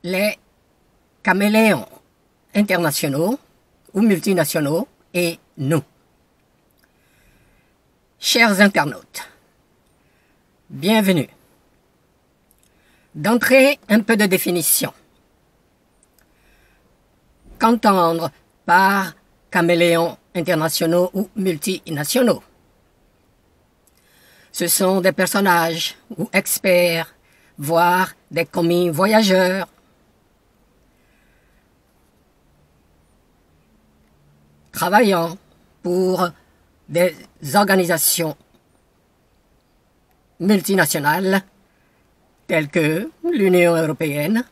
les caméléons internationaux ou multinationaux et nous. Chers internautes, bienvenue. D'entrée, un peu de définition. Qu'entendre par caméléons internationaux ou multinationaux? Ce sont des personnages ou experts, voire des commis voyageurs, travaillant pour des organisations multinationales telles que l'Union européenne,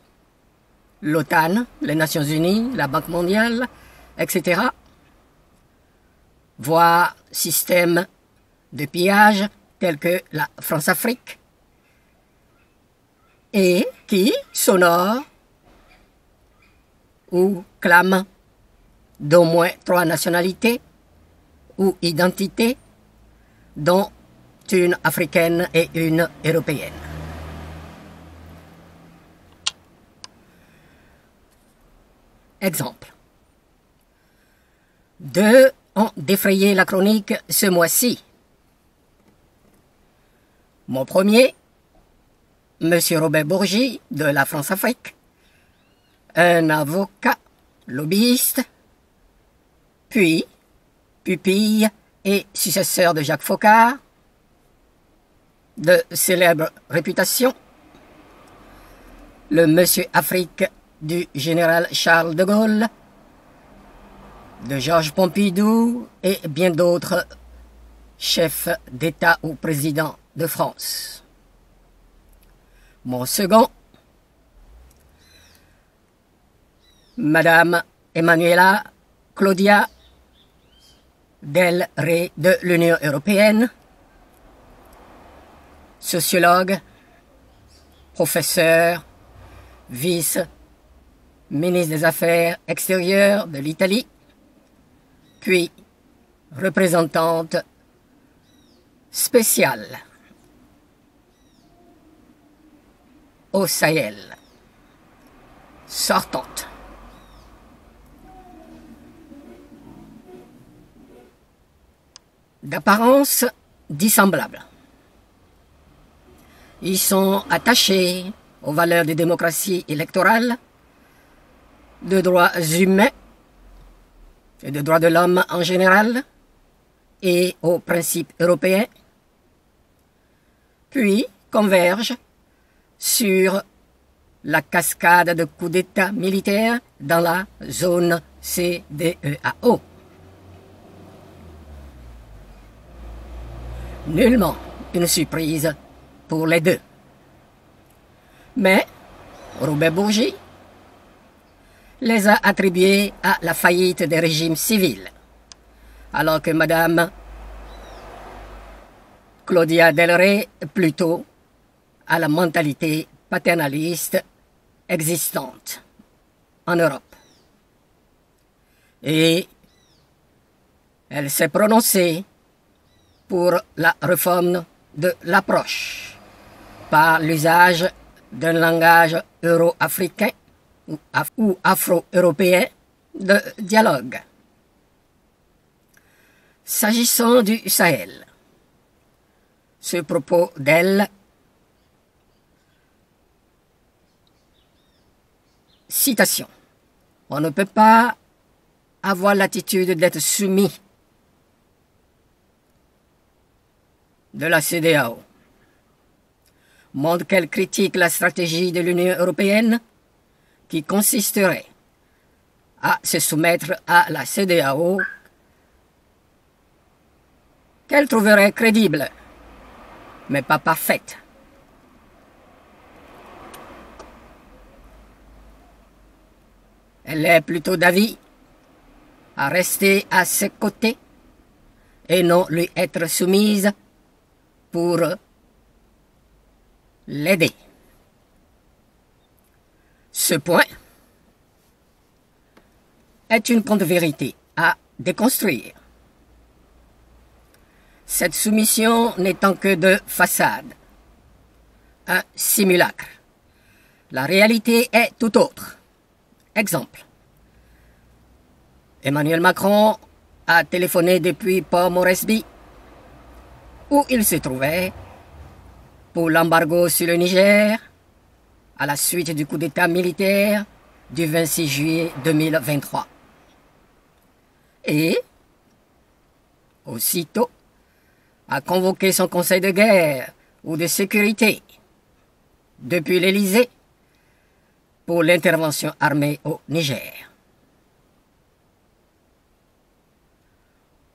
l'OTAN, les Nations unies, la Banque mondiale, etc., voire systèmes de pillage tels que la France-Afrique, et qui s'honorent ou clament d'au moins 3 nationalités ou identités, dont une africaine et une européenne. Exemple. 2 ont défrayé la chronique ce mois-ci. Mon premier, M. Robert Bourgi de la France-Afrique, un avocat lobbyiste, puis pupille et successeur de Jacques Foccart, de célèbre réputation, le Monsieur Afrique du général Charles de Gaulle, de Georges Pompidou et bien d'autres chefs d'État ou présidents de France. Mon second, Madame Emanuela Claudia Del Rey de l'Union européenne, sociologue, professeur, vice-ministre des Affaires extérieures de l'Italie, puis représentante spéciale au Sahel, sortante. D'apparence dissemblable. Ils sont attachés aux valeurs de démocratie électorale, de droits humains et de droits de l'homme en général, et aux principes européens, puis convergent sur la cascade de coups d'État militaires dans la zone CEDEAO. Nullement une surprise pour les deux. Mais Robert Bourgi les a attribués à la faillite des régimes civils, alors que Madame Claudia Del Rey plutôt à la mentalité paternaliste existante en Europe. Et elle s'est prononcée pour la réforme de l'approche par l'usage d'un langage euro-africain ou afro-européen de dialogue. S'agissant du Sahel, ce propos d'elle, citation, « On ne peut pas avoir l'attitude d'être soumis de la CEDEAO. » montre qu'elle critique la stratégie de l'Union européenne qui consisterait à se soumettre à la CEDEAO, qu'elle trouverait crédible, mais pas parfaite. Elle est plutôt d'avis à rester à ses côtés et non lui être soumise pour l'aider. Ce point est une contre-vérité à déconstruire. Cette soumission n'étant que de façade, un simulacre, La réalité est tout autre. Exemple. Emmanuel Macron a téléphoné depuis Port Moresby, où il se trouvait, pour l'embargo sur le Niger, à la suite du coup d'État militaire du 26 juillet 2023. Et, aussitôt, a convoqué son conseil de guerre ou de sécurité depuis l'Élysée pour l'intervention armée au Niger.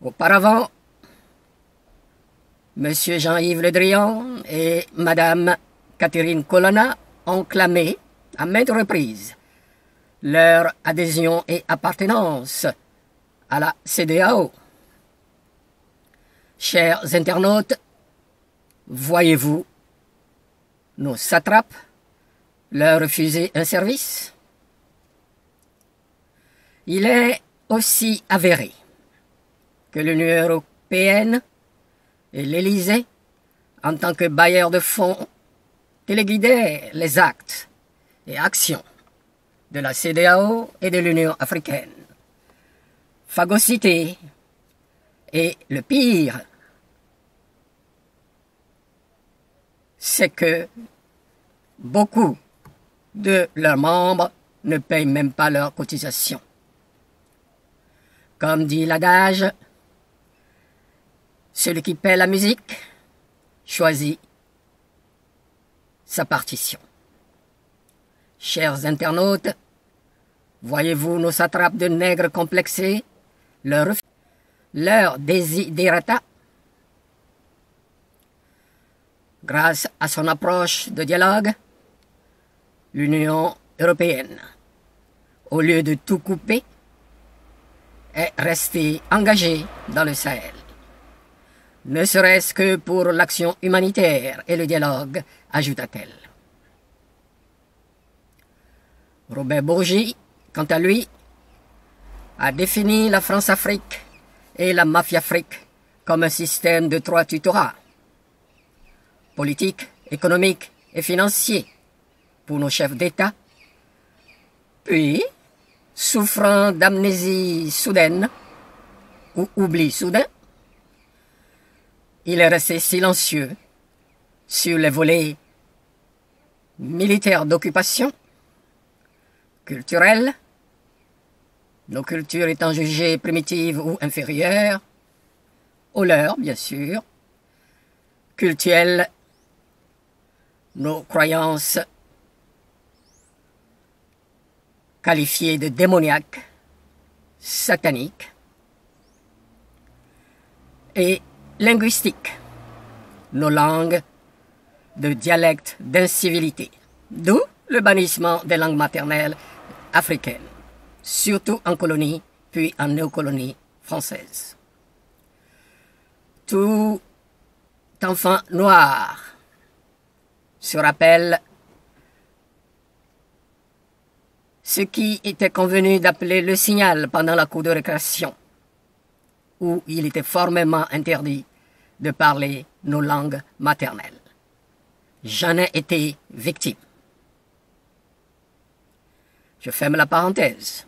Auparavant, M. Jean-Yves Le Drian et Mme Catherine Colonna ont clamé à maintes reprises leur adhésion et appartenance à la CEDEAO. Chers internautes, voyez-vous nos satrapes leur refuser un service? Il est aussi avéré que l'Union européenne et l'Élysée, en tant que bailleurs de fonds, téléguidaient les actes et actions de la CEDEAO et de l'Union africaine. Phagocytés. Et le pire, c'est que beaucoup de leurs membres ne payent même pas leurs cotisations. Comme dit l'adage, celui qui paie la musique choisit sa partition. Chers internautes, voyez-vous nos satrapes de nègres complexés, leur desiderata? Grâce à son approche de dialogue, l'Union européenne, au lieu de tout couper, est restée engagée dans le Sahel. Ne serait-ce que pour l'action humanitaire et le dialogue, ajouta-t-elle. Robert Bourgi, quant à lui, a défini la France-Afrique et la Mafia-Afrique comme un système de 3 tutorats, politique, économique et financier, pour nos chefs d'État, puis, souffrant d'amnésie soudaine ou oubli soudain, il est resté silencieux sur les volets militaires d'occupation, culturels, nos cultures étant jugées primitives ou inférieures, aux leurs, bien sûr, cultuelles, nos croyances qualifiées de démoniaques, sataniques, et linguistiques, nos langues de dialectes d'incivilité, d'où le bannissement des langues maternelles africaines, surtout en colonie, puis en néocolonie française. Tout enfant noir se rappelle ce qui était convenu d'appeler le signal pendant la cour de récréation, où il était formellement interdit de parler nos langues maternelles. J'en ai été victime. Je ferme la parenthèse.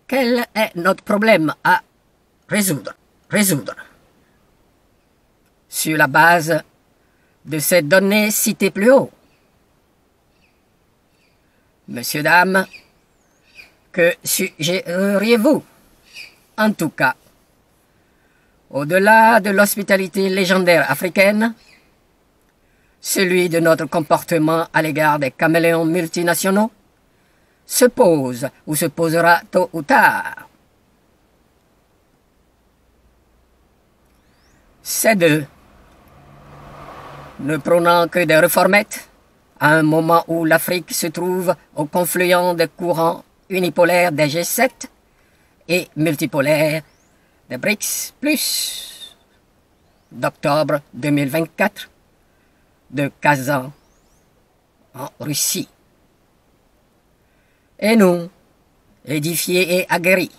Quel est notre problème à résoudre? Sur la base de ces données citées plus haut. Messieurs, dames, que suggéreriez-vous? En tout cas, au-delà de l'hospitalité légendaire africaine, celui de notre comportement à l'égard des caméléons multinationaux se pose ou se posera tôt ou tard. Ces deux, ne prônant que des réformettes, à un moment où l'Afrique se trouve au confluent des courants unipolaires des G7 et multipolaires des BRICS+, d'octobre 2024, de Kazan, en Russie. Et nous, édifiés et aguerris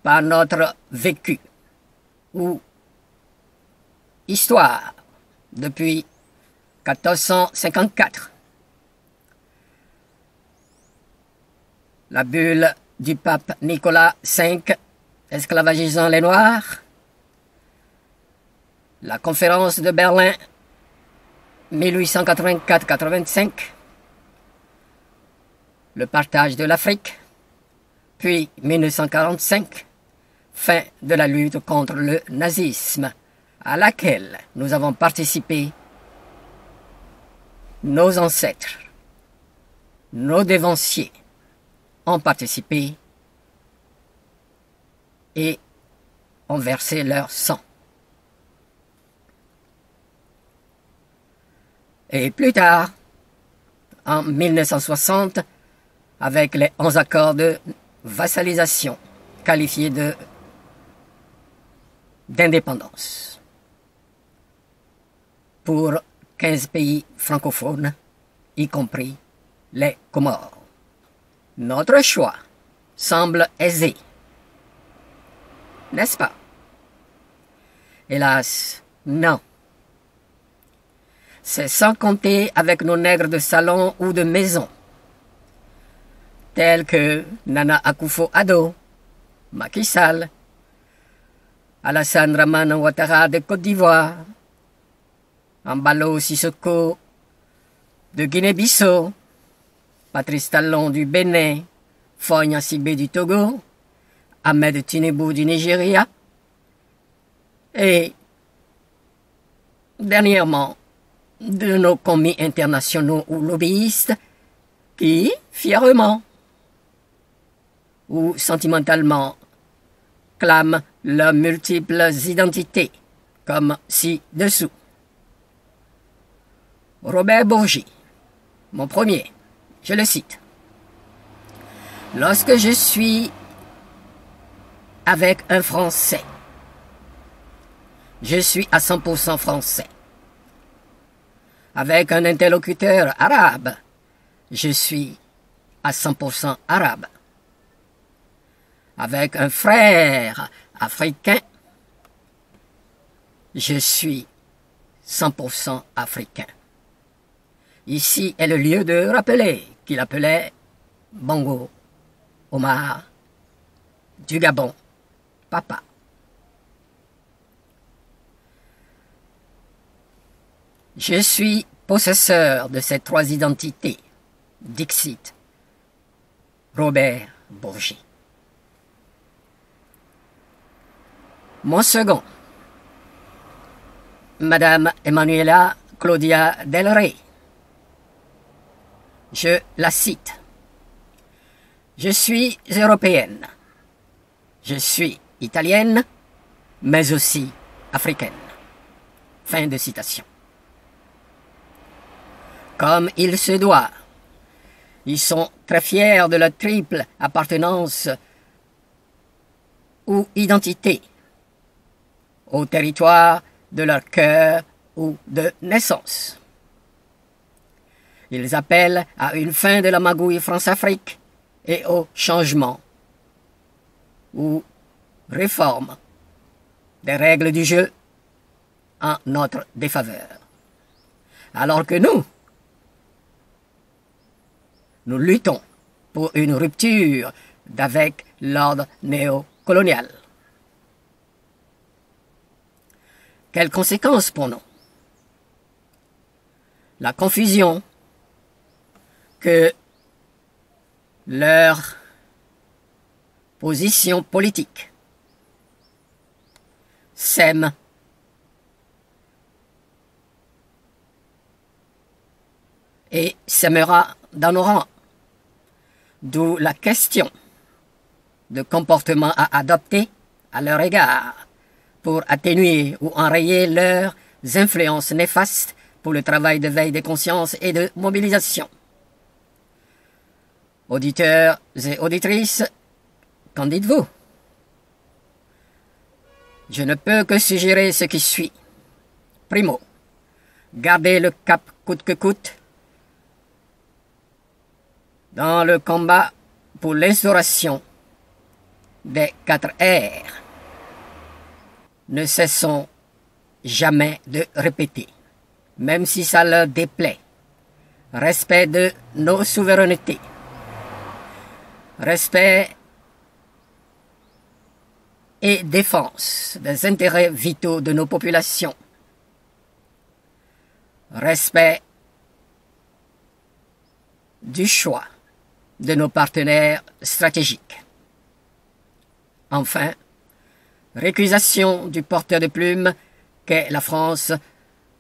par notre vécu ou histoire depuis 1454. La bulle du pape Nicolas V esclavagisant les Noirs. La conférence de Berlin 1884-85. Le partage de l'Afrique. Puis 1945. Fin de la lutte contre le nazisme, à laquelle nous avons participé, nos ancêtres, nos dévanciers ont participé et ont versé leur sang. Et plus tard, en 1960, avec les 11 accords de vassalisation qualifiés d'indépendance pour 15 pays francophones, y compris les Comores. Notre choix semble aisé, n'est-ce pas? Hélas, non. C'est sans compter avec nos nègres de salon ou de maison, tels que Nana Akufo-Addo, Macky Sall, Alassane Dramane Ouattara de Côte d'Ivoire, Embalo Sissoko de Guinée-Bissau, Patrice Talon du Bénin, Foy Sibé du Togo, Ahmed Tinubu du Nigeria, et dernièrement de nos commis internationaux ou lobbyistes qui, fièrement ou sentimentalement, clament leurs multiples identités, comme ci-dessous. Robert Bourgi, mon premier, je le cite. Lorsque je suis avec un Français, je suis à 100% français. Avec un interlocuteur arabe, je suis à 100% arabe. Avec un frère africain, je suis 100% africain. Ici est le lieu de rappeler qu'il appelait Bongo Omar du Gabon, papa. Je suis possesseur de ces trois identités, dixit Robert Bourgi. Mon second, Madame Emanuela Claudia Del Rey. Je la cite. Je suis européenne. Je suis italienne, mais aussi africaine. Fin de citation. Comme il se doit, ils sont très fiers de leur triple appartenance ou identité au territoire de leur cœur ou de naissance. Ils appellent à une fin de la magouille France-Afrique et au changement ou réforme des règles du jeu en notre défaveur. Alors que nous luttons pour une rupture d'avec l'ordre néocolonial. Quelles conséquences pour nous? La confusion que leur position politique sème et sèmera dans nos rangs. D'où la question de comportement à adopter à leur égard pour atténuer ou enrayer leurs influences néfastes pour le travail de veille des consciences et de mobilisation. Auditeurs et auditrices, qu'en dites-vous? Je ne peux que suggérer ce qui suit. Primo, gardez le cap coûte que coûte dans le combat pour l'instauration des 4 R. Ne cessons jamais de répéter même si ça leur déplaît. Respect de nos souverainetés. Respect et défense des intérêts vitaux de nos populations. Respect du choix de nos partenaires stratégiques. Enfin, récusation du porteur de plume qu'est la France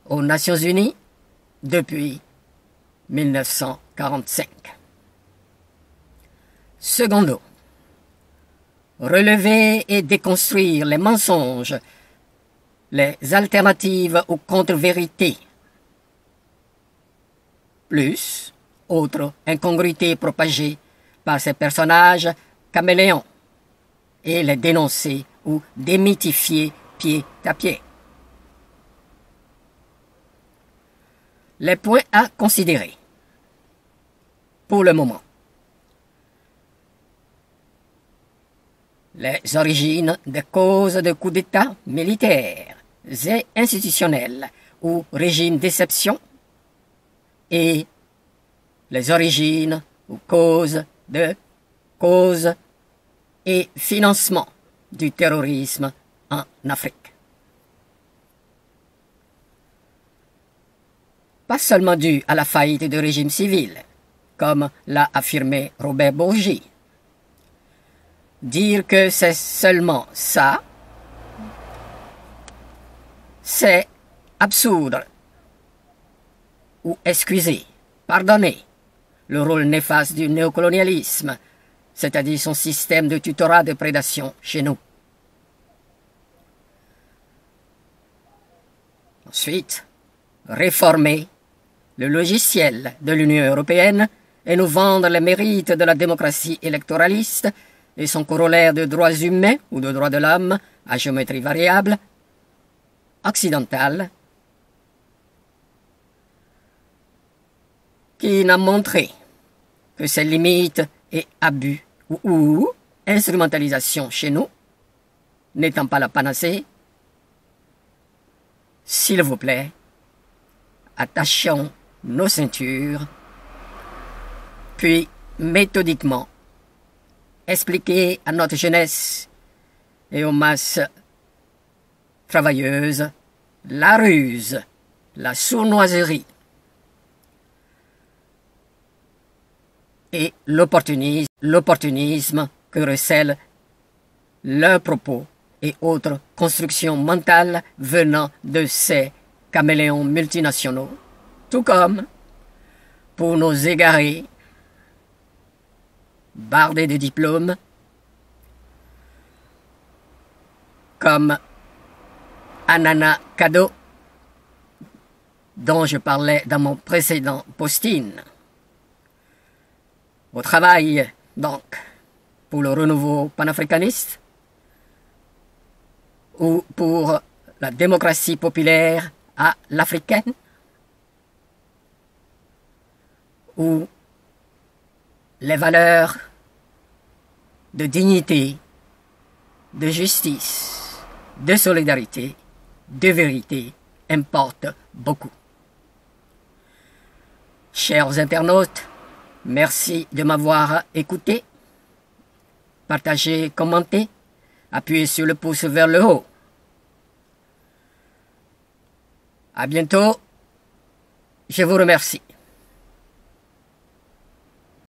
aux Nations Unies depuis 1945. Secondo, relever et déconstruire les mensonges, les alternatives aux contre-vérités. Plus, autre incongruité propagée par ces personnages caméléons, et les dénoncer ou démythifier pied à pied. Les points à considérer. Pour le moment. Les origines des causes de coups d'État militaires et institutionnels ou régimes d'exception et les origines ou causes et financement du terrorisme en Afrique. Pas seulement dû à la faillite de régime civil, comme l'a affirmé Robert Bourgi. Dire que c'est seulement ça, c'est absoudre ou excuser, pardonner le rôle néfaste du néocolonialisme, c'est-à-dire son système de tutorat de prédation chez nous. Ensuite, réformer le logiciel de l'Union européenne et nous vendre les mérites de la démocratie électoraliste et son corollaire de droits humains ou de droits de l'homme à géométrie variable, occidentale, qui n'a montré que ses limites et abus ou instrumentalisation chez nous, n'étant pas la panacée, s'il vous plaît, attachons nos ceintures, puis méthodiquement expliquer à notre jeunesse et aux masses travailleuses la ruse, la sournoiserie et l'opportunisme que recèlent leurs propos et autres constructions mentales venant de ces caméléons multinationaux, tout comme pour nos égarés, bardés de diplômes, comme Anana Kado, dont je parlais dans mon précédent posting. Au travail, donc, pour le renouveau panafricaniste, ou pour la démocratie populaire à l'africaine, ou les valeurs de dignité, de justice, de solidarité, de vérité importent beaucoup. Chers internautes, merci de m'avoir écouté. Partagez, commentez, appuyez sur le pouce vers le haut. À bientôt. Je vous remercie.